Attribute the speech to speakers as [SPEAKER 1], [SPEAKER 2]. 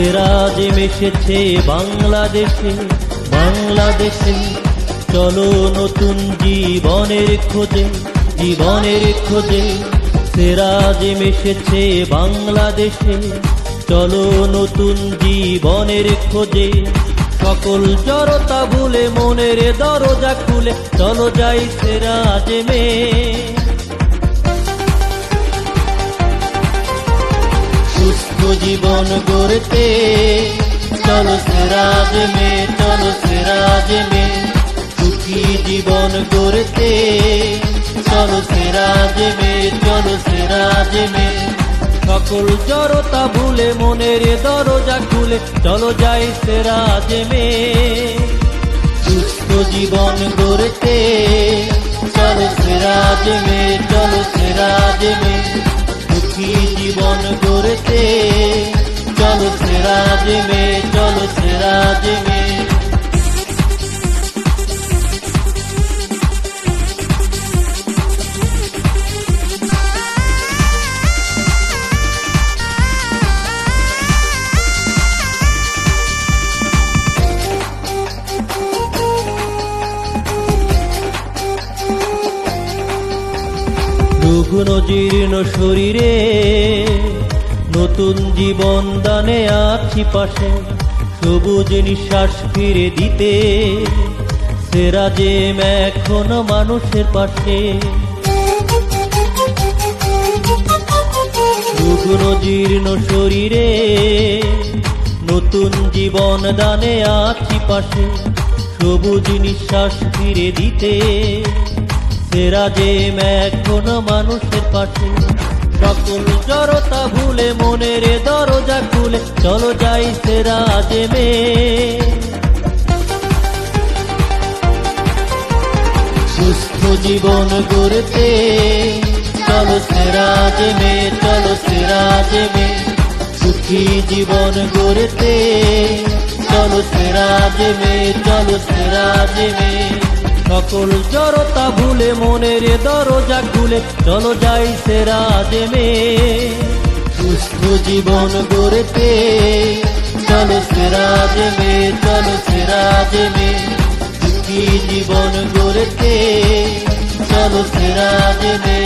[SPEAKER 1] সেরাজে মিশেছে বাংলাদেশে, বাংলাদেশে চলো নতুন জীবনের খোঁজে, জীবনের খোঁজে। সেরাজে মিশেছে বাংলাদেশে, চলো নতুন জীবনের খোঁজে। সকল জড়তা ভুলে মনের দরজা খুলে চলো যাই সেরাজে মে। সুস্থ জীবন গড়তে চলো সেরাজে মে, চলো সেরাজে মে। সুখী জীবন গড়তে চলো সেরাজে মে, চলো সেরাজে মে। সকল জড়তা ভুলে মনের দরজা খুলে চলো যাই সেরাজে মে। সুস্থ জীবন গড়তে চলো সেরাজে মে, চলো সেরাজে মে। সুখী জীবন গড়তে চলো সেরাজে মে, চলো সেরাজে মে। রুগ্ন জীর্ণ শরীরে নতুন জীবন দানে আছি পাশে। সবুজ নিঃশ্বাস ফিরে দিতে সেরাজেম এখনো মানুষের পাশে। রুগ্ন জীর্ণ শরীরে নতুন জীবন দানে আছি পাশে। সবুজ নিঃশ্বাস ফিরে দিতে সেরাজেম এখনো মানুষের পাশে। সকল জড়তা ভুলে মনের দরজা খুলে চলো যাই সেরাজে মে। সুস্থ জীবন গড়তে চলো সেরাজে মে, চলো সেরাজে মে। সুখী জীবন গড়তে চলো সেরাজে মে, চলো সেরাজে মে। সকল জড়তা ভুলে মনের দরজা খুলে চলো যাই সেরাজে মে। সুস্থ জীবন গড়তে চলো সেরাজে মে, চলো সেরাজে মে। সুখী জীবন গড়তে চলো সেরাজে মে।